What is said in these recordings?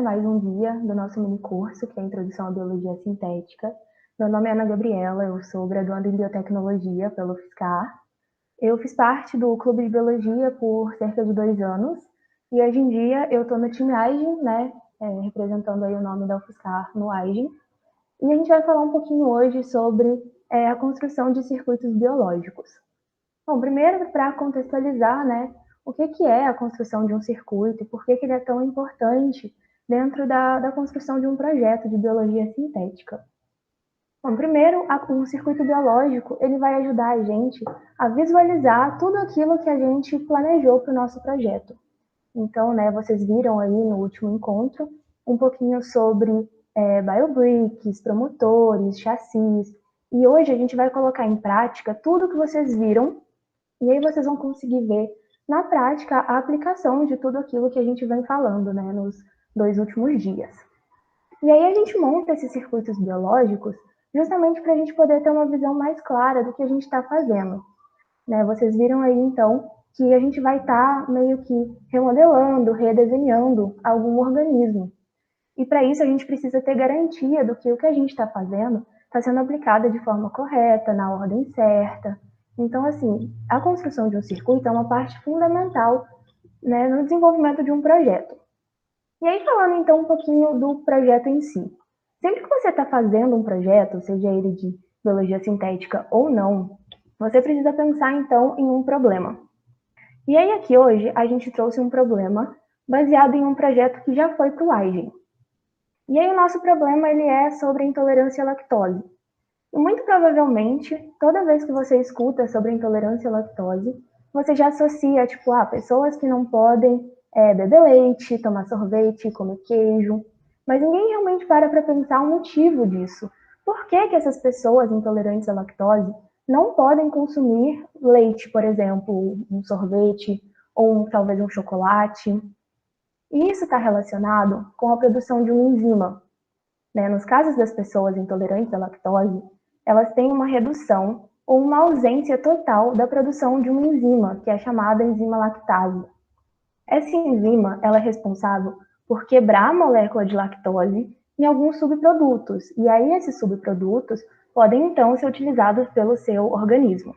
mais um dia do nosso mini curso, que é a Introdução à Biologia Sintética. Meu nome é Ana Gabriela, eu sou graduanda em Biotecnologia pelo UFSCar. Eu fiz parte do Clube de Biologia por cerca de 2 anos, e hoje em dia eu estou no time AIGEN, né, representando aí o nome da UFSCar no AIGEN. E a gente vai falar um pouquinho hoje sobre a construção de circuitos biológicos. Bom, primeiro, para contextualizar, né, o que é a construção de um circuito e por que ele é tão importante dentro da construção de um projeto de biologia sintética. Bom, primeiro, um circuito biológico ele vai ajudar a gente a visualizar tudo aquilo que a gente planejou para o nosso projeto. Então, né, vocês viram aí no último encontro um pouquinho sobre biobricks, promotores, chassis, e hoje a gente vai colocar em prática tudo que vocês viram, e aí vocês vão conseguir ver na prática a aplicação de tudo aquilo que a gente vem falando, né, nos 2 últimos dias. E aí a gente monta esses circuitos biológicos justamente para a gente poder ter uma visão mais clara do que a gente está fazendo. Né? Vocês viram aí, então, que a gente vai estar meio que remodelando, redesenhando algum organismo. E para isso a gente precisa ter garantia do que o que a gente está fazendo está sendo aplicado de forma correta, na ordem certa. Então, assim, a construção de um circuito é uma parte fundamental, né, no desenvolvimento de um projeto. E aí, falando então um pouquinho do projeto em si. Sempre que você está fazendo um projeto, seja ele de biologia sintética ou não, você precisa pensar então em um problema. E aí aqui hoje a gente trouxe um problema baseado em um projeto que já foi para o AIGEN. E aí o nosso problema ele é sobre a intolerância à lactose. E muito provavelmente, toda vez que você escuta sobre intolerância à lactose, você já associa, tipo, pessoas que não podem beber leite, tomar sorvete, comer queijo. Mas ninguém realmente para pensar o motivo disso. Por que essas pessoas intolerantes à lactose não podem consumir leite, por exemplo, um sorvete ou talvez um chocolate? E isso está relacionado com a produção de uma enzima. Né? Nos casos das pessoas intolerantes à lactose, elas têm uma redução ou uma ausência total da produção de uma enzima, que é chamada enzima lactase. Essa enzima ela é responsável por quebrar a molécula de lactose em alguns subprodutos, e aí esses subprodutos podem então ser utilizados pelo seu organismo.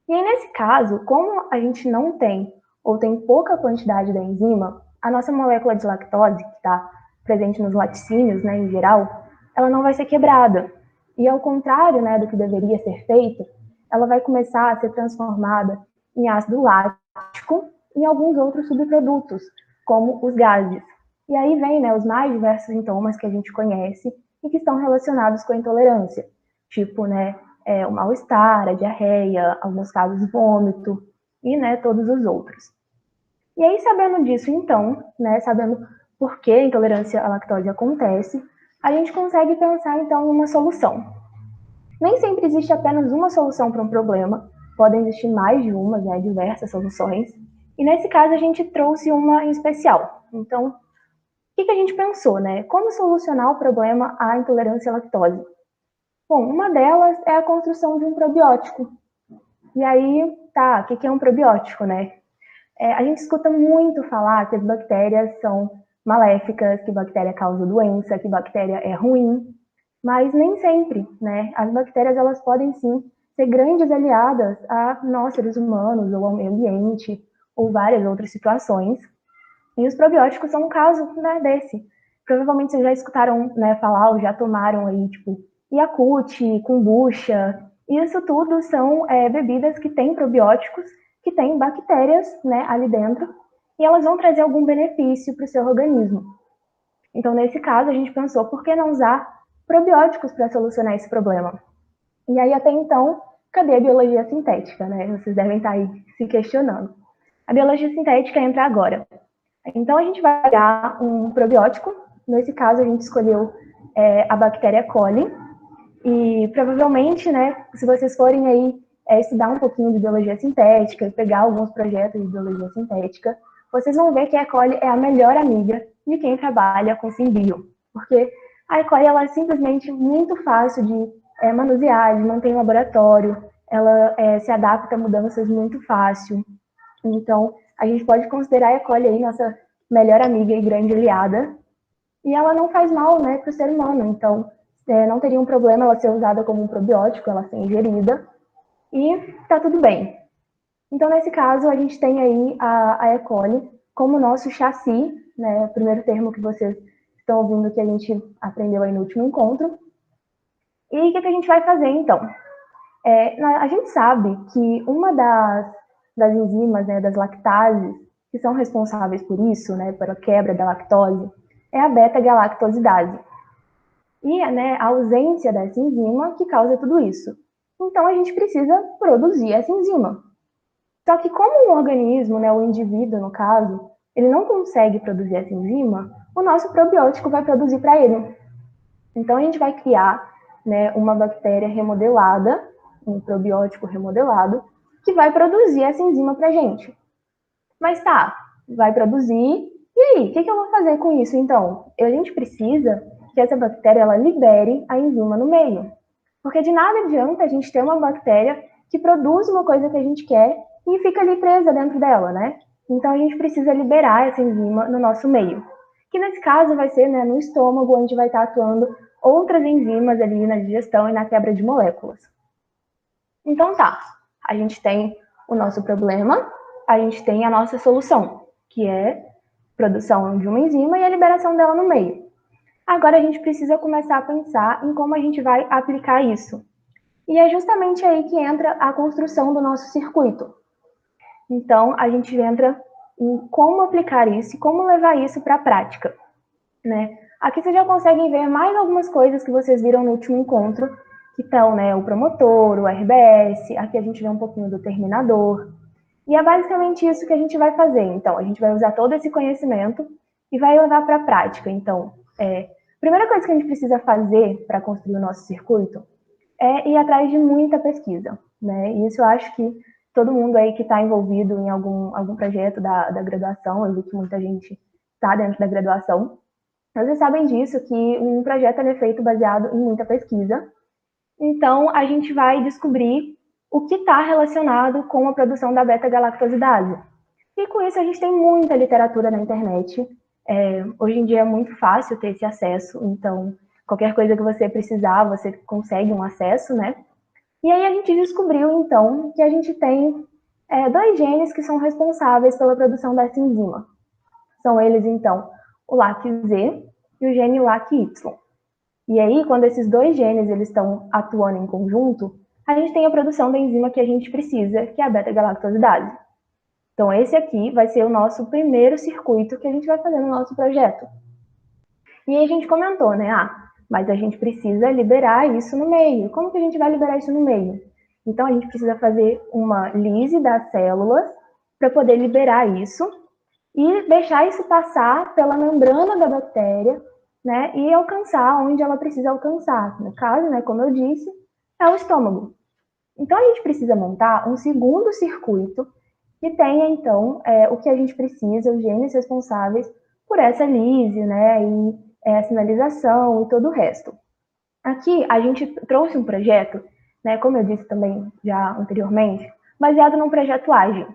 E aí, nesse caso, como a gente não tem ou tem pouca quantidade da enzima, a nossa molécula de lactose, que está presente nos laticínios, né, em geral, ela não vai ser quebrada. E ao contrário, né, do que deveria ser feito, ela vai começar a ser transformada em ácido lático e em alguns outros subprodutos, como os gases. E aí vem, né, os mais diversos sintomas que a gente conhece e que estão relacionados com a intolerância, tipo, né, o mal-estar, a diarreia, alguns casos vômito e, né, todos os outros. E aí, sabendo disso, então, né, sabendo por que a intolerância à lactose acontece, a gente consegue pensar, então, em uma solução. Nem sempre existe apenas uma solução para um problema, podem existir mais de uma, né, diversas soluções, e nesse caso a gente trouxe uma em especial. Então, o que a gente pensou, né? Como solucionar o problema à intolerância à lactose? Bom, uma delas é a construção de um probiótico. E aí, tá, o que é um probiótico, né? A gente escuta muito falar que as bactérias são maléficas, que bactéria causa doença, que bactéria é ruim, mas nem sempre, né? As bactérias, elas podem sim ser grandes aliadas a nós, seres humanos, ou ao meio ambiente, ou várias outras situações. E os probióticos são um caso, né, desse. Provavelmente vocês já escutaram, né, falar ou já tomaram aí, tipo, Yakult, kombucha. Isso tudo são bebidas que têm probióticos, que têm bactérias, né, ali dentro, e elas vão trazer algum benefício para o seu organismo. Então, nesse caso, a gente pensou, por que não usar probióticos para solucionar esse problema? E aí, até então, cadê a biologia sintética, né? Vocês devem estar aí se questionando. A biologia sintética entra agora. Então, a gente vai criar um probiótico. Nesse caso, a gente escolheu a bactéria coli. E provavelmente, né, se vocês forem aí estudar um pouquinho de biologia sintética e pegar alguns projetos de biologia sintética, vocês vão ver que a E. coli é a melhor amiga de quem trabalha com simbio. Porque a E. coli ela é simplesmente muito fácil de manusear, de manter em laboratório, ela se adapta a mudanças muito fácil. Então, a gente pode considerar a E. coli aí nossa melhor amiga e grande aliada. e ela não faz mal, né, para o ser humano. Então, não teria um problema ela ser usada como um probiótico, ela ser ingerida, e tá tudo bem. Então, nesse caso, a gente tem aí a E. coli como nosso chassi, né, o primeiro termo que vocês estão ouvindo que a gente aprendeu aí no último encontro. E o que a gente vai fazer, então? A gente sabe que uma das enzimas, né, das lactases, que são responsáveis por isso, né, pela quebra da lactose, é a beta-galactosidase. E né, a ausência dessa enzima que causa tudo isso. Então, a gente precisa produzir essa enzima. Só que como o organismo, né, o indivíduo no caso, ele não consegue produzir essa enzima, o nosso probiótico vai produzir para ele. Então a gente vai criar, né, uma bactéria remodelada, um probiótico remodelado, que vai produzir essa enzima para a gente. Mas tá, vai produzir, e aí, o que eu vou fazer com isso então? A gente precisa que essa bactéria ela libere a enzima no meio. Porque de nada adianta a gente ter uma bactéria que produz uma coisa que a gente quer e fica ali presa dentro dela, né? Então a gente precisa liberar essa enzima no nosso meio. Que nesse caso vai ser, né, no estômago, onde vai estar atuando outras enzimas ali na digestão e na quebra de moléculas. Então tá, a gente tem o nosso problema, a gente tem a nossa solução, que é produção de uma enzima e a liberação dela no meio. Agora a gente precisa começar a pensar em como a gente vai aplicar isso. E é justamente aí que entra a construção do nosso circuito. Então, a gente entra em como aplicar isso e como levar isso para a prática, né? Aqui vocês já conseguem ver mais algumas coisas que vocês viram no último encontro, que estão, né, o promotor, o RBS, aqui a gente vê um pouquinho do terminador. E é basicamente isso que a gente vai fazer. Então, a gente vai usar todo esse conhecimento e vai levar para a prática. Então, a primeira coisa que a gente precisa fazer para construir o nosso circuito é ir atrás de muita pesquisa, né? E isso eu acho que todo mundo aí que está envolvido em algum projeto da graduação, eu vi que muita gente está dentro da graduação, vocês sabem disso, que um projeto é feito baseado em muita pesquisa. Então, a gente vai descobrir o que está relacionado com a produção da beta-galactosidase. E com isso a gente tem muita literatura na internet. Hoje em dia é muito fácil ter esse acesso, então qualquer coisa que você precisar, você consegue um acesso, né? E aí a gente descobriu, então, que a gente tem dois genes que são responsáveis pela produção dessa enzima. São eles, então, o LAC-Z e o gene LAC-Y. E aí, quando esses dois genes eles estão atuando em conjunto, a gente tem a produção da enzima que a gente precisa, que é a beta-galactosidase. Então, esse aqui vai ser o nosso primeiro circuito que a gente vai fazer no nosso projeto. E aí a gente comentou, né? Mas a gente precisa liberar isso no meio. Como que a gente vai liberar isso no meio? Então, a gente precisa fazer uma lise das células para poder liberar isso e deixar isso passar pela membrana da bactéria, né? E alcançar onde ela precisa alcançar. No caso, né, como eu disse, é o estômago. Então, a gente precisa montar um segundo circuito que tenha, então, o que a gente precisa, os genes responsáveis por essa lise, né, e a sinalização e todo o resto. Aqui, a gente trouxe um projeto, né, como eu disse também já anteriormente, baseado num projeto ágil.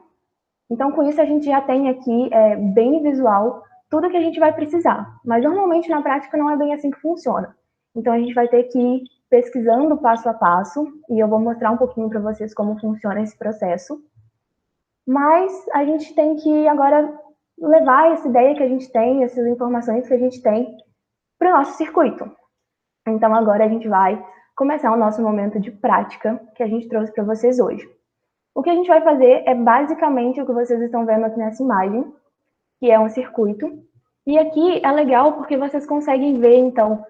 Então, com isso, a gente já tem aqui, bem visual, tudo que a gente vai precisar. Mas, normalmente, na prática, não é bem assim que funciona. Então, a gente vai ter que ir pesquisando passo a passo, e eu vou mostrar um pouquinho para vocês como funciona esse processo. Mas a gente tem que agora levar essa ideia que a gente tem, essas informações que a gente tem para o nosso circuito. Então agora a gente vai começar o nosso momento de prática que a gente trouxe para vocês hoje. O que a gente vai fazer é basicamente o que vocês estão vendo aqui nessa imagem, que é um circuito. E aqui é legal porque vocês conseguem ver, então,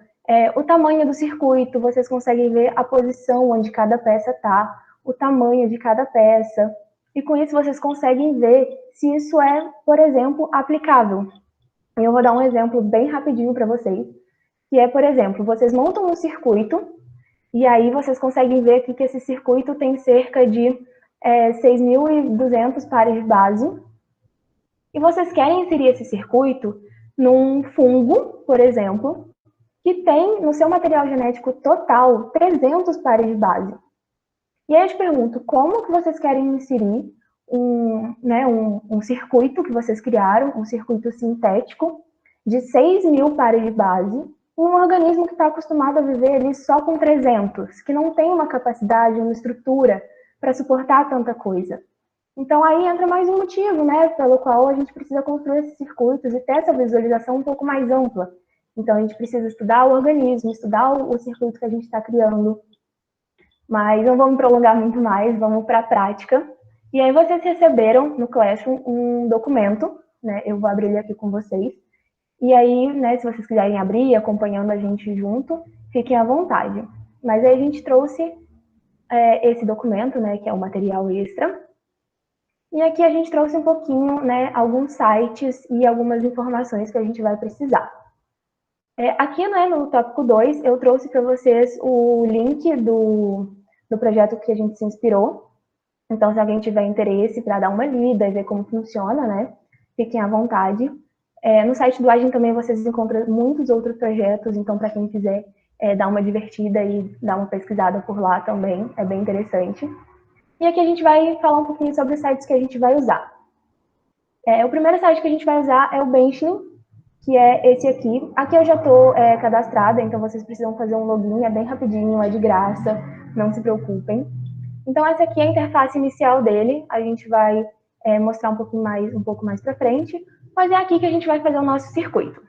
o tamanho do circuito, vocês conseguem ver a posição onde cada peça está, o tamanho de cada peça, e com isso vocês conseguem ver se isso é, por exemplo, aplicável. Eu vou dar um exemplo bem rapidinho para vocês, que é, por exemplo, vocês montam um circuito, e aí vocês conseguem ver aqui que esse circuito tem cerca de 6.200 pares de base, e vocês querem inserir esse circuito num fungo, por exemplo, que tem no seu material genético total 300 pares de base. E aí eu te pergunto, como que vocês querem inserir um circuito que vocês criaram, um circuito sintético, de 6.000 pares de base, em um organismo que está acostumado a viver ali só com 300, que não tem uma capacidade, uma estrutura para suportar tanta coisa. Então aí entra mais um motivo, né, pelo qual a gente precisa construir esses circuitos e ter essa visualização um pouco mais ampla. Então a gente precisa estudar o organismo, estudar o circuito que a gente está criando. Mas não vamos prolongar muito mais, vamos para a prática. E aí vocês receberam no Classroom um documento, né? Eu vou abrir ele aqui com vocês. E aí, né, se vocês quiserem abrir, acompanhando a gente junto, fiquem à vontade. Mas aí a gente trouxe esse documento, né, que é o material extra. E aqui a gente trouxe um pouquinho, né, alguns sites e algumas informações que a gente vai precisar. Aqui, né, no tópico 2, eu trouxe para vocês o link do projeto que a gente se inspirou. Então, se alguém tiver interesse para dar uma lida e ver como funciona, né, fiquem à vontade. No site do Agem também vocês encontram muitos outros projetos, então para quem quiser dar uma divertida e dar uma pesquisada por lá também, é bem interessante. E aqui a gente vai falar um pouquinho sobre os sites que a gente vai usar. O primeiro site que a gente vai usar é o Benchling, que é esse aqui. Aqui eu já estou cadastrada, então vocês precisam fazer um login, é bem rapidinho, é de graça, não se preocupem. Então essa aqui é a interface inicial dele, a gente vai mostrar um pouco mais para frente, mas é aqui que a gente vai fazer o nosso circuito.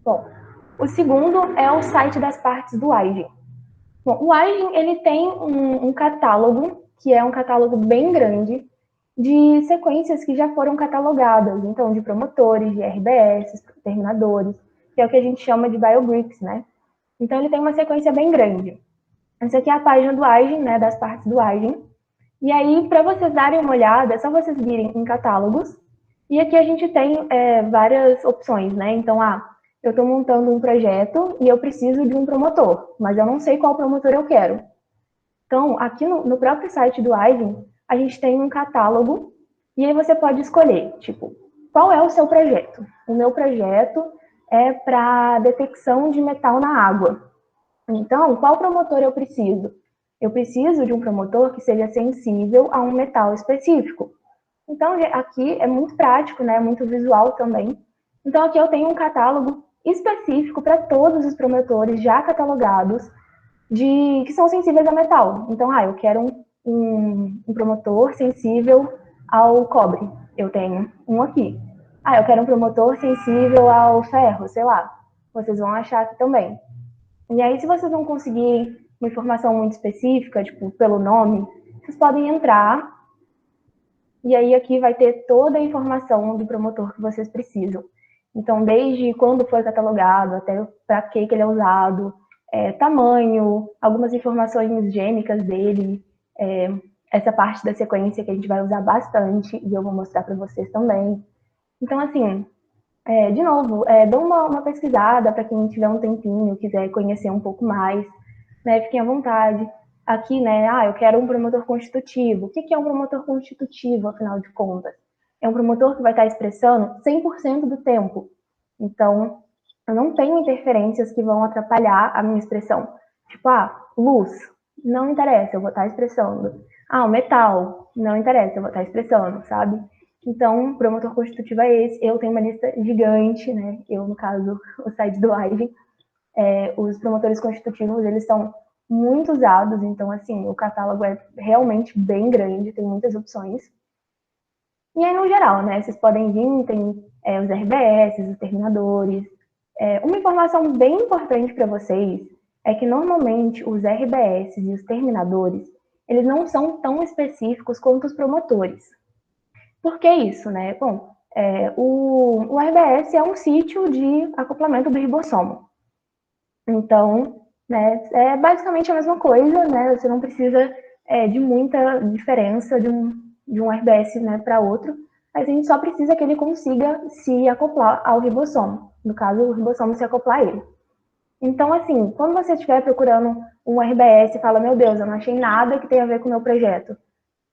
Bom, o segundo é o site das partes do Agem. Bom, o Agem ele tem um catálogo, que é um catálogo bem grande, de sequências que já foram catalogadas, então de promotores, de RBS, terminadores, que é o que a gente chama de biobricks, né? Então ele tem uma sequência bem grande. Essa aqui é a página do Agem, né, das partes do Agem. E aí, para vocês darem uma olhada, é só vocês virem em catálogos. E aqui a gente tem várias opções, né? Então, eu estou montando um projeto e eu preciso de um promotor, mas eu não sei qual promotor eu quero. Então, aqui no próprio site do Agem, a gente tem um catálogo e aí você pode escolher, tipo, qual é o seu projeto? O meu projeto é para detecção de metal na água. Então, qual promotor eu preciso? Eu preciso de um promotor que seja sensível a um metal específico. Então, aqui é muito prático, né? Muito visual também. Então, aqui eu tenho um catálogo específico para todos os promotores já catalogados que são sensíveis a metal. Então, eu quero um promotor sensível ao cobre. Eu tenho um aqui. Eu quero um promotor sensível ao ferro, sei lá. Vocês vão achar aqui também. E aí, se vocês não conseguirem uma informação muito específica, tipo, pelo nome, vocês podem entrar e aí aqui vai ter toda a informação do promotor que vocês precisam. Então, desde quando foi catalogado, até para que ele é usado, tamanho, algumas informações gênicas dele, essa parte da sequência que a gente vai usar bastante e eu vou mostrar para vocês também. Então, assim, de novo, dá uma pesquisada para quem tiver um tempinho, quiser conhecer um pouco mais, né, fiquem à vontade. Aqui, né, eu quero um promotor constitutivo. O que é um promotor constitutivo, afinal de contas? É um promotor que vai estar expressando 100% do tempo. Então, eu não tenho interferências que vão atrapalhar a minha expressão. Tipo, luz, não interessa, eu vou estar expressando. O metal, não interessa, eu vou estar expressando, sabe? Então, o promotor constitutivo é esse. Eu tenho uma lista gigante, né? Eu, no caso, o site do Agem. Os promotores constitutivos, eles são muito usados, então, assim, o catálogo é realmente bem grande, tem muitas opções. E aí, no geral, né, vocês podem vir, tem os RBS, os terminadores. Uma informação bem importante para vocês é que, normalmente, os RBS e os terminadores, eles não são tão específicos quanto os promotores. Por que isso, né? Bom, o RBS é um sítio de acoplamento do ribossomo. Então, né, é basicamente a mesma coisa, né? Você não precisa de muita diferença de um RBS, né, para outro, mas a gente só precisa que ele consiga se acoplar ao ribossomo. No caso, o ribossomo se acoplar a ele. Então, assim, quando você estiver procurando um RBS e fala, meu Deus, eu não achei nada que tenha a ver com o meu projeto,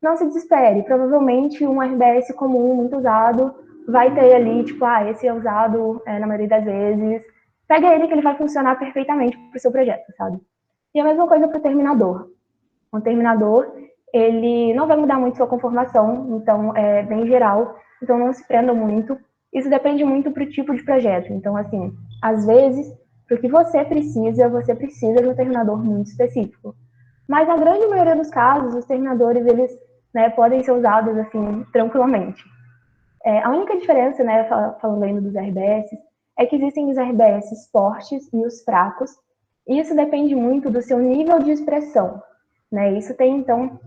não se desespere. Provavelmente um RBS comum, muito usado, vai ter ali, tipo, esse é usado na maioria das vezes. Pega ele que ele vai funcionar perfeitamente para o seu projeto, sabe? E a mesma coisa para o terminador. O terminador, ele não vai mudar muito sua conformação, então é bem geral, então não se prenda muito. Isso depende muito para o tipo de projeto. Então, assim, às vezes, para o que você precisa de um terminador muito específico. Mas na grande maioria dos casos, os terminadores, eles, né, podem ser usados, assim, tranquilamente. A única diferença, né, falando ainda dos RBS, é que existem os RBS fortes e os fracos, e isso depende muito do seu nível de expressão, né? Isso tem, então,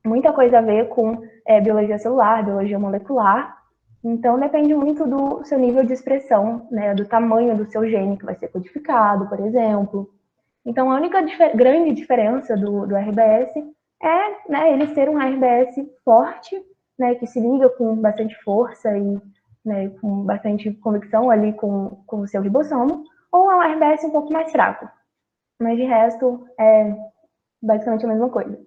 muita coisa a ver com biologia celular, biologia molecular, então depende muito do seu nível de expressão, né, do tamanho do seu gene que vai ser codificado, por exemplo. Então a única grande diferença do RBS é, né, ele ser um RBS forte, né, que se liga com bastante força e, né, com bastante convicção ali com o seu ribossomo, ou é um RBS um pouco mais fraco. Mas de resto é basicamente a mesma coisa.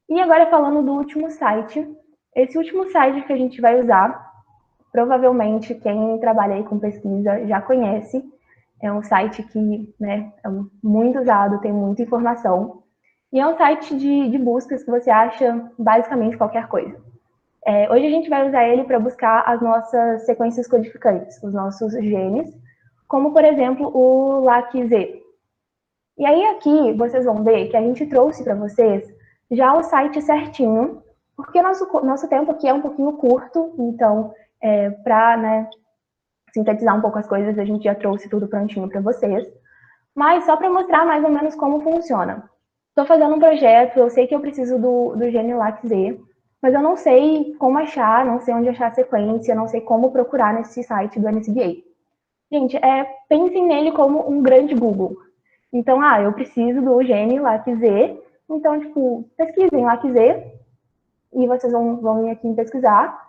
E agora falando do último site, esse último site que a gente vai usar, provavelmente quem trabalha aí com pesquisa já conhece, é um site que, né, é muito usado, tem muita informação, e é um site de buscas que você acha basicamente qualquer coisa. Hoje a gente vai usar ele para buscar as nossas sequências codificantes, os nossos genes, como por exemplo o LAC-Z. E aí aqui vocês vão ver que a gente trouxe para vocês já o site certinho, porque nosso tempo aqui é um pouquinho curto, então para, né, sintetizar um pouco as coisas, a gente já trouxe tudo prontinho para vocês. Mas só para mostrar mais ou menos como funciona. Estou fazendo um projeto, eu sei que eu preciso do gene LAC-Z, mas eu não sei como achar, não sei onde achar a sequência, não sei como procurar nesse site do NCBA. Gente, pensem nele como um grande Google. Então, eu preciso do gene LAC-Z, então, tipo, pesquisem LAC-Z, e vocês vão vir aqui em pesquisar,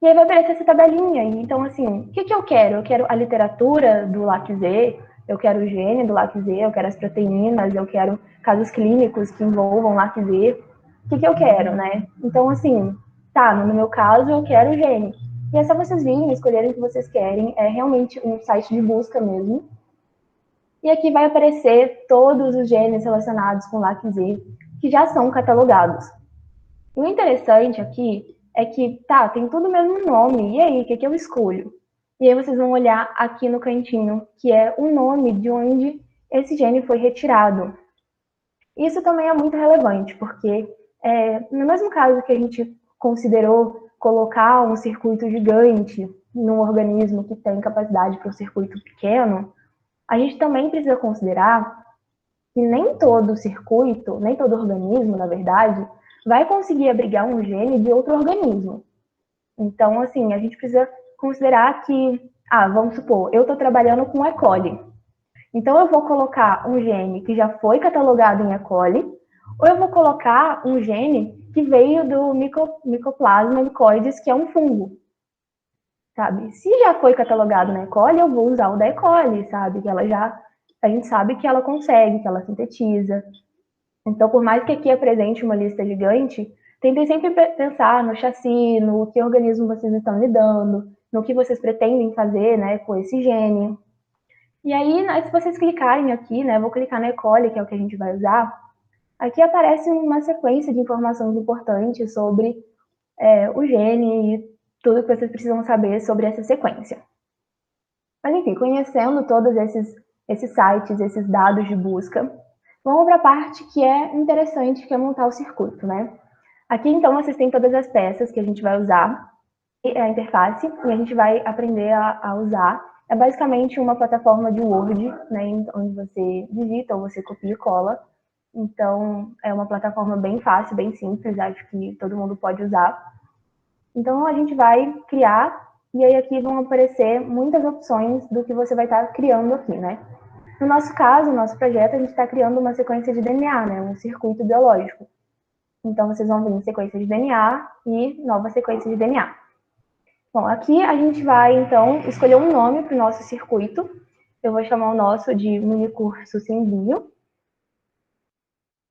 e aí vai aparecer essa tabelinha. Então, assim, o que eu quero? Eu quero a literatura do LAC-Z, eu quero o gene do LAC-Z, eu quero as proteínas, eu quero casos clínicos que envolvam LAC-Z. O que eu quero, né? Então, assim, tá, no meu caso, eu quero o gene. E é só vocês virem, escolherem o que vocês querem. É realmente um site de busca mesmo. E aqui vai aparecer todos os genes relacionados com LAC-Z que já são catalogados. E o interessante aqui é que, tá, tem tudo o mesmo nome, e aí, o que eu escolho? E aí vocês vão olhar aqui no cantinho, que é o nome de onde esse gene foi retirado. Isso também é muito relevante, porque no mesmo caso que a gente considerou colocar um circuito gigante num organismo que tem capacidade para um circuito pequeno, a gente também precisa considerar que nem todo circuito, nem todo organismo, na verdade, vai conseguir abrigar um gene de outro organismo. Então, assim, a gente precisa considerar que, vamos supor, eu estou trabalhando com E. coli. Então, eu vou colocar um gene que já foi catalogado em E. coli, ou eu vou colocar um gene que veio do Mycoplasma mycoides, que é um fungo, sabe? Se já foi catalogado na E. coli, eu vou usar o da E. coli, sabe? Que a gente sabe que ela consegue, que ela sintetiza. Então, por mais que aqui apresente uma lista gigante, tentem sempre pensar no chassi, no que organismo vocês estão lidando, no que vocês pretendem fazer, né, com esse gene. E aí, né, se vocês clicarem aqui, né, vou clicar na E. coli, que é o que a gente vai usar, aqui aparece uma sequência de informações importantes sobre o gene e tudo que vocês precisam saber sobre essa sequência. Mas enfim, conhecendo todos esses sites, esses dados de busca, vamos para a parte que é interessante, que é montar o circuito, né? Aqui, então, vocês têm todas as peças que a gente vai usar, a interface, e a gente vai aprender a usar. É basicamente uma plataforma de Word, né, onde você digita ou você copia e cola. Então, é uma plataforma bem fácil, bem simples, acho que todo mundo pode usar. Então, a gente vai criar, e aí aqui vão aparecer muitas opções do que você vai estar criando aqui, né? No nosso caso, no nosso projeto, a gente está criando uma sequência de DNA, né, um circuito biológico. Então, vocês vão vir sequência de DNA e nova sequência de DNA. Bom, aqui a gente vai, então, escolher um nome para o nosso circuito. Eu vou chamar o nosso de minicurso Simbio.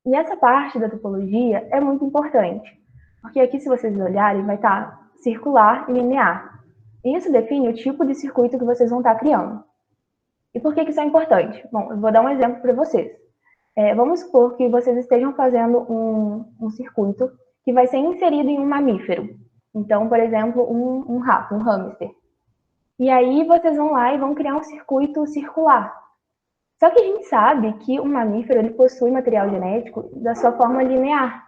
E essa parte da topologia é muito importante, porque aqui, se vocês olharem, vai estar circular e linear. E isso define o tipo de circuito que vocês vão estar criando. E por que isso é importante? Bom, eu vou dar um exemplo para vocês. Vamos supor que vocês estejam fazendo um circuito que vai ser inserido em um mamífero. Então, por exemplo, um rato, um hamster. E aí vocês vão lá e vão criar um circuito circular. Só que a gente sabe que o mamífero ele possui material genético da sua forma linear.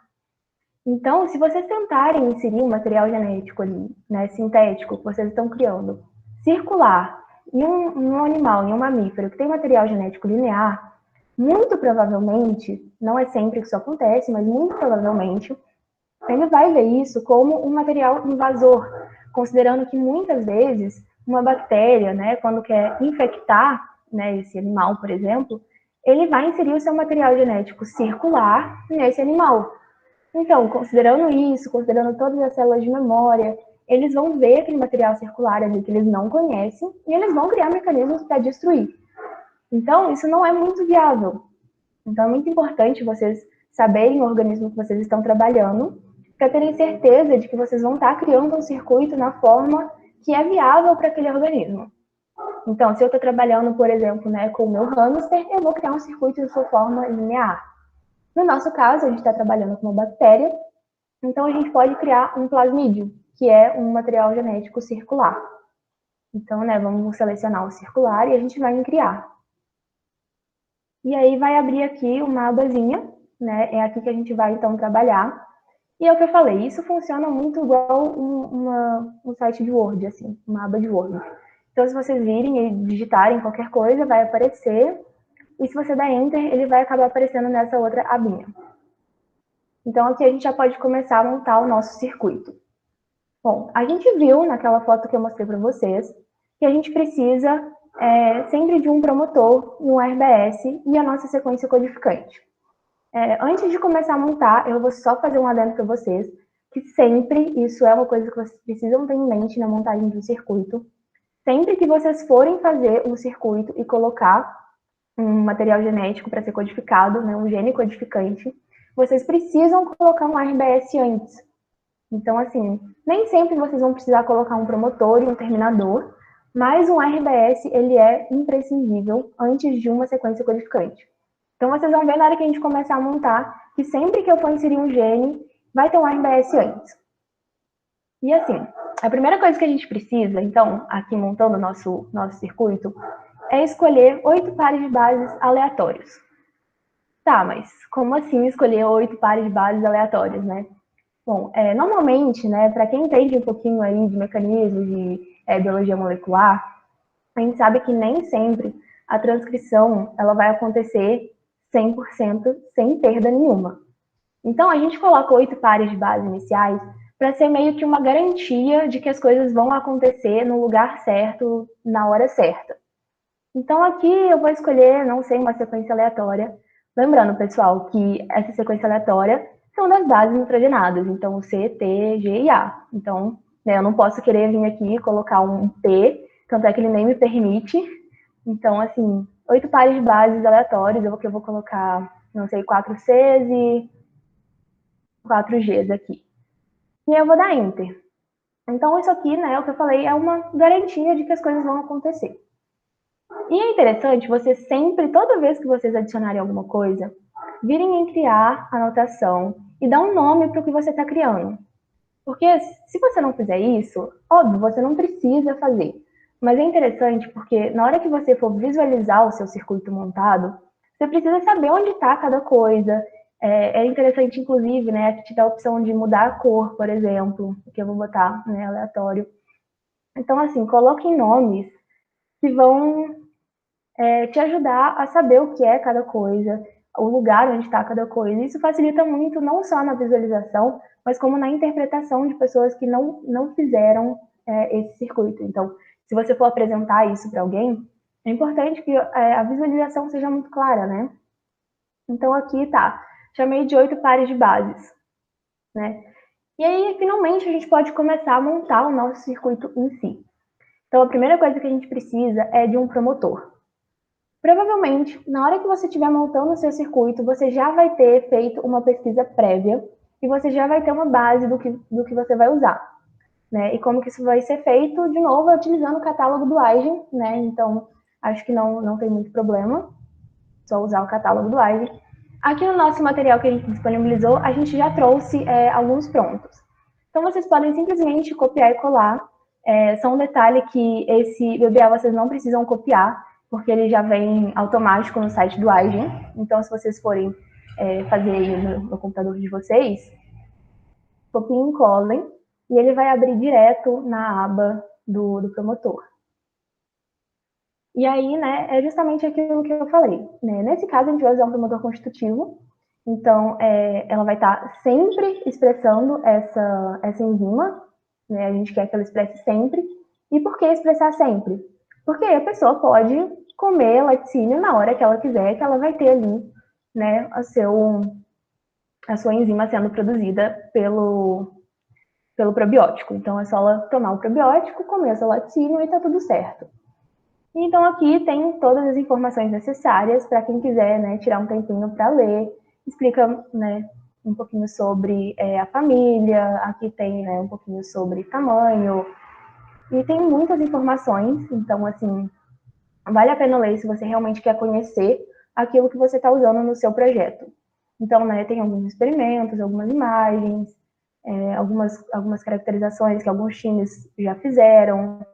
Então, se vocês tentarem inserir um material genético ali, né, sintético, que vocês estão criando, circular, em um animal, em um mamífero que tem material genético linear, muito provavelmente, não é sempre que isso acontece, mas muito provavelmente, ele vai ver isso como um material invasor, considerando que muitas vezes uma bactéria, né, quando quer infectar, né, esse animal, por exemplo, ele vai inserir o seu material genético circular nesse animal. Então, considerando isso, considerando todas as células de memória, eles vão ver aquele material circular ali que eles não conhecem e eles vão criar mecanismos para destruir. Então, isso não é muito viável. Então, é muito importante vocês saberem o organismo que vocês estão trabalhando para terem certeza de que vocês vão estar criando um circuito na forma que é viável para aquele organismo. Então, se eu estou trabalhando, por exemplo, né, com o meu hamster, eu vou criar um circuito de sua forma linear. No nosso caso, a gente está trabalhando com uma bactéria, então a gente pode criar um plasmídio, que é um material genético circular. Então, né, vamos selecionar o circular e a gente vai criar. E aí vai abrir aqui uma abazinha, né? É aqui que a gente vai então trabalhar. E é o que eu falei, isso funciona muito igual um site de Word, assim, uma aba de Word. Então, se vocês virem e digitarem qualquer coisa, vai aparecer. E se você der Enter, ele vai acabar aparecendo nessa outra abinha. Então, aqui a gente já pode começar a montar o nosso circuito. Bom, a gente viu naquela foto que eu mostrei para vocês que a gente precisa sempre de um promotor, um RBS e a nossa sequência codificante. Antes de começar a montar, eu vou só fazer um adendo para vocês, que sempre, isso é uma coisa que vocês precisam ter em mente na montagem de um circuito, sempre que vocês forem fazer um circuito e colocar um material genético para ser codificado, né, um gene codificante, vocês precisam colocar um RBS antes. Então, assim, nem sempre vocês vão precisar colocar um promotor e um terminador, mas um RBS, ele é imprescindível antes de uma sequência codificante. Então, vocês vão ver na hora que a gente começar a montar, que sempre que eu for inserir um gene, vai ter um RBS antes. E assim, a primeira coisa que a gente precisa, então, aqui montando o nosso circuito, é escolher 8 pares de bases aleatórios. Tá, mas como assim escolher 8 pares de bases aleatórias, né? Bom, normalmente, né, para quem entende um pouquinho aí de mecanismos de biologia molecular, a gente sabe que nem sempre a transcrição ela vai acontecer 100% sem perda nenhuma. Então, a gente coloca 8 pares de base iniciais para ser meio que uma garantia de que as coisas vão acontecer no lugar certo, na hora certa. Então, aqui eu vou escolher, não sei, uma sequência aleatória. Lembrando, pessoal, que essa sequência aleatória são das bases nitrogenadas, então C, T, G e A. Então, né, eu não posso querer vir aqui e colocar um P, tanto é que ele nem me permite. Então, assim, 8 pares de bases aleatórios, eu vou colocar, não sei, 4 Cs e 4 Gs aqui. E eu vou dar Enter. Então, isso aqui, né, o que eu falei, é uma garantia de que as coisas vão acontecer. E é interessante você sempre, toda vez que vocês adicionarem alguma coisa, virem em criar anotação e dar um nome para o que você está criando. Porque se você não fizer isso, óbvio, você não precisa fazer. Mas é interessante porque na hora que você for visualizar o seu circuito montado, você precisa saber onde está cada coisa. É interessante, inclusive, né, que te dá a opção de mudar a cor, por exemplo, que eu vou botar, né, aleatório. Então, assim, coloquem nomes que vão te ajudar a saber o que é cada coisa, o lugar onde está cada coisa. Isso facilita muito, não só na visualização, mas como na interpretação de pessoas que não fizeram esse circuito. Então, se você for apresentar isso para alguém, é importante que a visualização seja muito clara, né? Então, aqui tá, chamei de 8 pares de bases, né? E aí, finalmente, a gente pode começar a montar o nosso circuito em si. Então, a primeira coisa que a gente precisa é de um promotor. Provavelmente, na hora que você estiver montando o seu circuito, você já vai ter feito uma pesquisa prévia e você já vai ter uma base do que você vai usar. Né? E como que isso vai ser feito, de novo, utilizando o catálogo do Eigen, né? Então, acho que não tem muito problema, só usar o catálogo do Eigen. Aqui no nosso material que a gente disponibilizou, a gente já trouxe alguns prontos. Então, vocês podem simplesmente copiar e colar Só um detalhe que esse BBA vocês não precisam copiar, porque ele já vem automático no site do Aigen. Então, se vocês forem fazer aí no computador de vocês, copiem e colem, e ele vai abrir direto na aba do promotor. E aí, né, é justamente aquilo que eu falei. Né? Nesse caso, a gente vai usar um promotor constitutivo. Então, ela vai estar sempre expressando essa enzima. Né? A gente quer que ela expresse sempre. E por que expressar sempre? Porque a pessoa pode comer laticínio na hora que ela quiser, que ela vai ter ali, né, a sua enzima sendo produzida pelo probiótico. Então, é só ela tomar o probiótico, comer o seu laticínio e tá tudo certo. Então, aqui tem todas as informações necessárias para quem quiser, né, tirar um tempinho para ler. Explica, né, um pouquinho sobre a família, aqui tem, né, um pouquinho sobre tamanho, e tem muitas informações, então, assim, vale a pena ler se você realmente quer conhecer aquilo que você está usando no seu projeto. Então, né, tem alguns experimentos, algumas imagens, algumas caracterizações que alguns times já fizeram.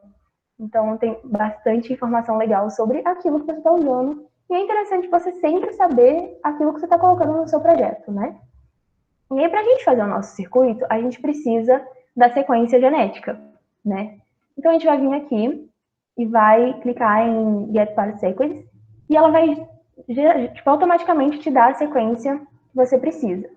Então, tem bastante informação legal sobre aquilo que você está usando. E é interessante você sempre saber aquilo que você está colocando no seu projeto, né? E aí, para a gente fazer o nosso circuito, a gente precisa da sequência genética, né? Então, a gente vai vir aqui e vai clicar em Get Part Sequence, e ela vai tipo, automaticamente te dar a sequência que você precisa.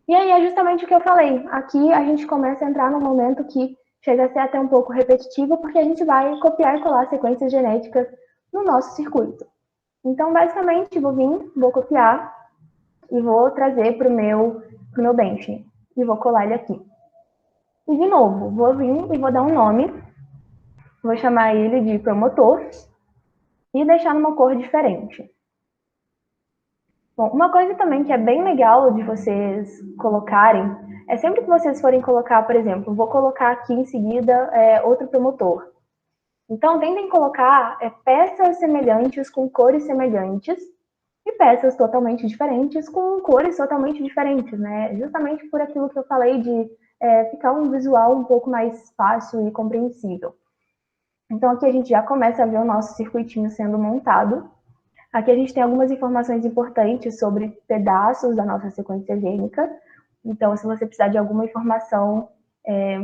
E aí é justamente o que eu falei. Aqui a gente começa a entrar num momento que chega a ser até um pouco repetitivo, porque a gente vai copiar e colar sequências genéticas no nosso circuito. Então, basicamente, vou copiar e vou trazer para o meu bench. E vou colar ele aqui. E, de novo, vou vir e vou dar um nome. Vou chamar ele de promotor e deixar numa cor diferente. Bom, uma coisa também que é bem legal de vocês colocarem é sempre que vocês forem colocar, por exemplo, vou colocar aqui em seguida outro promotor. Então, tentem colocar peças semelhantes com cores semelhantes e peças totalmente diferentes com cores totalmente diferentes, né? Justamente por aquilo que eu falei de ficar um visual um pouco mais fácil e compreensível. Então, aqui a gente já começa a ver o nosso circuitinho sendo montado. Aqui a gente tem algumas informações importantes sobre pedaços da nossa sequência gênica. Então, se você precisar de alguma informação,